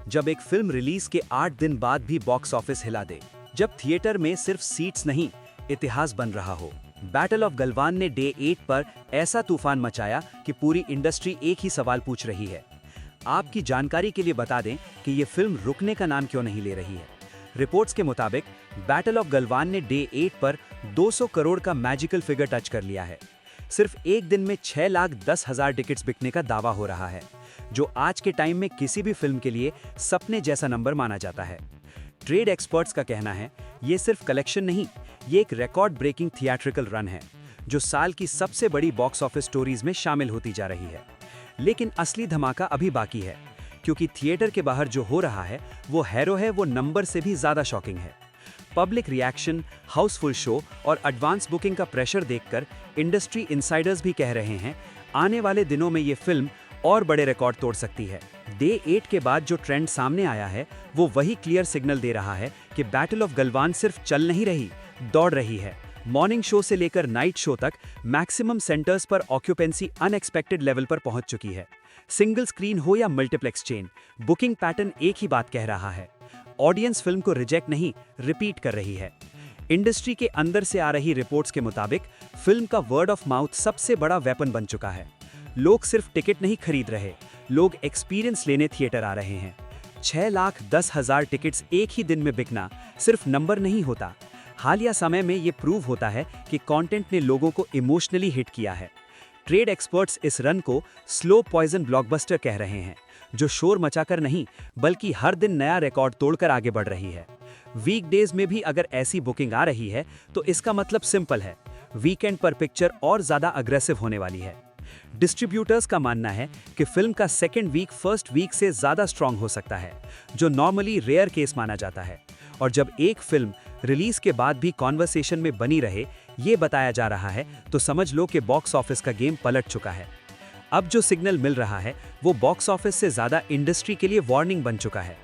जब एक film release के 8 दिन बाद भी बॉक्स ऑफिस हिला दे, जब थिएटर में सिर्फ सीट्स नहीं, इतिहास बन रहा हो। बैटल ऑफ गलवान ने डे 8 पर ऐसा तूफान मचाया कि पूरी इंडस्ट्री एक ही सवाल पूछ रही है। आपकी जानकारी के लिए बता दें कि ये फिल्म रुकने का नाम क्यों नहीं ले रही है। रिपोर्ट्स के मुताबिक बैटल ऑफ गलवान ने डे 8 पर 200 करोड़ का मैजिकल फिगर टच कर लिया है। सिर्फ एक दिन में 6,10,000 टिकट्स बिकने का दावा हो रहा है, जो आज के टाइम में किसी भी फिल्म के लिए सपने जैसा नंबर माना जाता है। ट्रेड एक्सपर्ट्स का कहना है, ये सिर्फ कलेक्शन नहीं, ये एक रिकॉर्ड ब्रेकिंग थिएट्रिकल रन है, जो साल की सबसे बड़ी बॉक्स ऑफिस स्टोरीज में शामिल होती जा रही है। लेकिन असली धमाका अभी बाकी है, क्योंकि थिएटर के बाहर जो हो रहा है वो हैरो है, वो नंबर से भी ज्यादा शॉकिंग है। पब्लिक रिएक्शन, हाउसफुल शो और एडवांस बुकिंग का प्रेशर देखकर इंडस्ट्री इनसाइडर्स भी कह रहे हैं, आने वाले दिनों में ये फिल्म और बड़े रिकॉर्ड तोड़ सकती है। डे 8 के बाद जो ट्रेंड सामने आया है, वो वही क्लियर सिग्नल दे रहा है कि बैटल ऑफ गलवान सिर्फ चल नहीं रही, दौड़ रही है। मॉर्निंग शो से लेकर नाइट शो तक मैक्सिमम सेंटर्स पर ऑक्यूपेंसी अनएक्सपेक्टेड लेवल पर पहुंच चुकी है। सिंगल स्क्रीन हो या मल्टीप्लेक्स चेन, बुकिंग पैटर्न एक ही बात कह रहा है। ऑडियंस फिल्म को रिजेक्ट नहीं, रिपीट कर रही है। इंडस्ट्री के अंदर से आ रही रिपोर्ट्स के मुताबिक फिल्म का वर्ड ऑफ माउथ सबसे बड़ा वेपन बन चुका है। लोग सिर्फ टिकट नहीं खरीद रहे, लोग एक्सपीरियंस लेने थिएटर आ रहे हैं। 6,10,000 टिकट्स एक ही दिन में बिकना सिर्फ नंबर नहीं होता, हालिया समय में ये प्रूव होता है कि कंटेंट ने लोगों को इमोशनली हिट किया है। ट्रेड एक्सपर्ट्स इस रन को स्लो पॉइजन ब्लॉकबस्टर कह रहे हैं, जो शोर मचाकर नहीं बल्कि हर दिन नया रिकॉर्ड तोड़कर आगे बढ़ रही है। वीकडेज में भी अगर ऐसी बुकिंग आ रही है तो इसका मतलब सिंपल है, वीकेंड पर पिक्चर और ज्यादा अग्रेसिव होने वाली है। डिस्ट्रीब्यूटर्स का मानना है कि फिल्म का सेकेंड वीक फर्स्ट वीक से ज्यादा स्ट्रांग हो सकता है, जो नॉर्मली रेयर केस माना जाता है। और जब एक फिल्म रिलीज के बाद भी कॉन्वर्सेशन में बनी रहे, ये बताया जा रहा है, तो समझ लो कि बॉक्स ऑफिस का गेम पलट चुका है। अब जो सिग्नल मिल रहा है वो बॉक्स ऑफिस से ज्यादा इंडस्ट्री के लिए वार्निंग बन चुका है।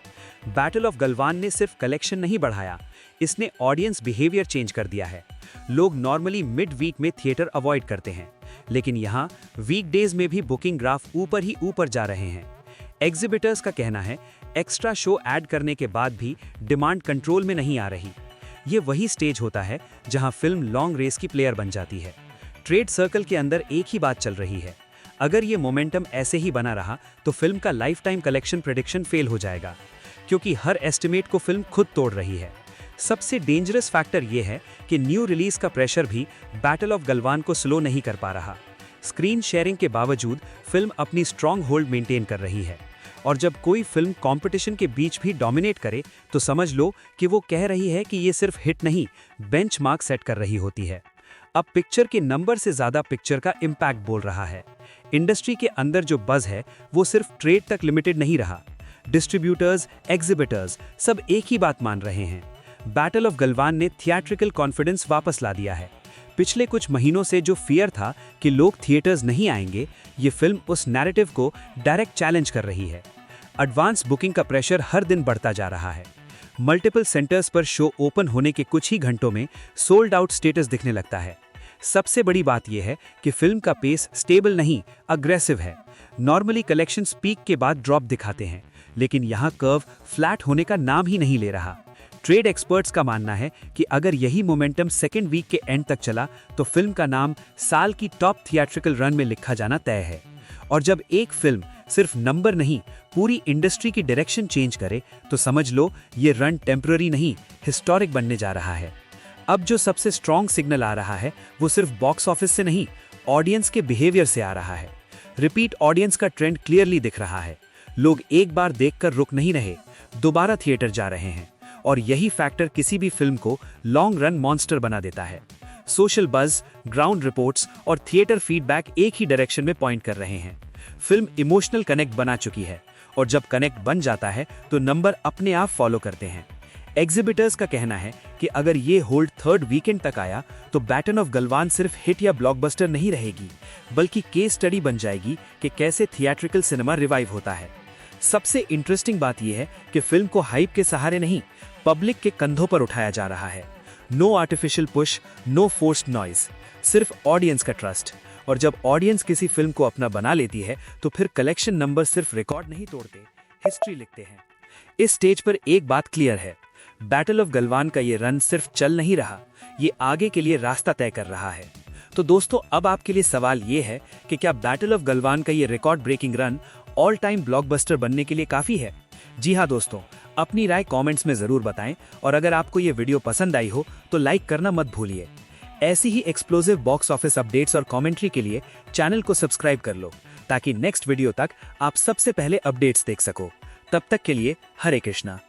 बैटल ऑफ गलवान ने सिर्फ कलेक्शन नहीं बढ़ाया, इसने ऑडियंस बिहेवियर चेंज कर दिया है। लोग नॉर्मली मिड वीक में थिएटर अवॉइड करते हैं, लेकिन यहाँ वीकडेज में भी बुकिंग ग्राफ ऊपर ही ऊपर जा रहे हैं। एग्जिबिटर्स का कहना है, एक्स्ट्रा शो ऐड करने के बाद भी डिमांड कंट्रोल में नहीं आ रही। ये वही स्टेज होता है जहां फिल्म लॉन्ग रेस की प्लेयर बन जाती है। ट्रेड सर्कल के अंदर एक ही बात चल रही है, अगर ये मोमेंटम ऐसे ही बना रहा तो फिल्म का life time collection prediction fail हो जाएगा, क्योंकि हर एस्टिमेट को फिल्म खुद तोड़ रही है। सबसे डेंजरस फैक्टर ये है कि न्यू रिलीज का प्रेशर भी बैटल ऑफ गलवान को स्लो नहीं कर पा रहा। स्क्रीन शेयरिंग के बावजूद फिल्म अपनी स्ट्रॉन्ग होल्ड मेंटेन कर रही है, और जब कोई फिल्म कंपटीशन के बीच भी डोमिनेट करे तो समझ लो कि वो कह रही है कि ये सिर्फ हिट नहीं, बेंचमार्क सेट कर रही होती है। अब पिक्चर के नंबर से ज्यादा पिक्चर का इम्पैक्ट बोल रहा है। इंडस्ट्री के अंदर जो बज़ है वो सिर्फ ट्रेड तक लिमिटेड नहीं रहा। डिस्ट्रीब्यूटर्स, एग्जिबिटर्स सब एक ही बात मान रहे हैं। बैटल ऑफ गलवान ने थिएट्रिकल कॉन्फिडेंस वापस ला दिया है। पिछले कुछ महीनों से जो फियर था कि लोग थिएटर्स नहीं आएंगे, ये फिल्म उस नैरेटिव को डायरेक्ट चैलेंज कर रही है। एडवांस बुकिंग का प्रेशर हर दिन बढ़ता जा रहा है। मल्टीपल सेंटर्स पर शो ओपन होने के कुछ ही घंटों में सोल्ड आउट स्टेटस दिखने लगता है। सबसे बड़ी बात यह है कि फिल्म का पेस स्टेबल नहीं, अग्रेसिव है। नॉर्मली कलेक्शन पीक के बाद ड्रॉप दिखाते हैं, लेकिन यहाँ कर्व फ्लैट होने का नाम ही नहीं ले रहा। ट्रेड एक्सपर्ट्स का मानना है कि अगर यही मोमेंटम सेकेंड वीक के एंड तक चला तो फिल्म का नाम साल की टॉप थिएट्रिकल रन में लिखा जाना तय है। और जब एक फिल्म सिर्फ नंबर नहीं, पूरी इंडस्ट्री की डायरेक्शन चेंज करे तो समझ लो ये रन टेम्पररी नहीं, हिस्टोरिक बनने जा रहा है। अब जो सबसे स्ट्रॉन्ग सिग्नल आ रहा है वो सिर्फ बॉक्स ऑफिस से नहीं, ऑडियंस के बिहेवियर से आ रहा है। रिपीट ऑडियंस का ट्रेंड क्लियरली दिख रहा है। लोग एक बार देखकर रुक नहीं रहे, दोबारा थिएटर जा रहे हैं, और यही फैक्टर किसी भी फिल्म को लॉन्ग रन मॉन्स्टर बना देता है। सोशल बज़, ग्राउंड रिपोर्ट्स और थिएटर फीडबैक एक ही डायरेक्शन में पॉइंट कर रहे हैं। फिल्म इमोशनल कनेक्ट बना चुकी है, और जब कनेक्ट बन जाता है तो नंबर अपने आप फॉलो करते हैं। एग्जिबिटर्स का कहना है कि अगर ये होल्ड थर्ड वीकेंड तक आया तो बैटल ऑफ गलवान सिर्फ हिट या ब्लॉकबस्टर नहीं रहेगी, बल्कि केस स्टडी बन जाएगी कि कैसे थिएट्रिकल सिनेमा रिवाइव होता है। सबसे इंटरेस्टिंग बात यह है कि फिल्म को हाइप के सहारे नहीं, पब्लिक के कंधों पर उठाया जा रहा है। No artificial push, no forced noise, सिर्फ ऑडियंस का ट्रस्ट। और जब ऑडियंस किसी फिल्म को अपना बना लेती है तो फिर कलेक्शन नंबर सिर्फ रिकॉर्ड नहीं तोड़ते, हिस्ट्री लिखते हैं। इस स्टेज पर एक बात क्लियर है, बैटल ऑफ गलवान का ये रन सिर्फ चल नहीं रहा, ये आगे के लिए रास्ता तय कर रहा है। तो दोस्तों, अब आपके लिए सवाल ये है कि क्या बैटल ऑफ गलवान का ये record breaking run all time blockbuster बनने के लिए काफी है? जी हाँ दोस्तों, अपनी राय कमेंट्स में जरूर बताएं और अगर आपको ये वीडियो पसंद आई हो तो लाइक करना मत भूलिए। ऐसी ही एक्सप्लोसिव बॉक्स ऑफिस अपडेट्स और कमेंट्री के लिए चैनल को सब्सक्राइब कर लो ताकि नेक्स्ट वीडियो तक आप सबसे पहले अपडेट्स देख सको। तब तक के लिए हरे कृष्णा।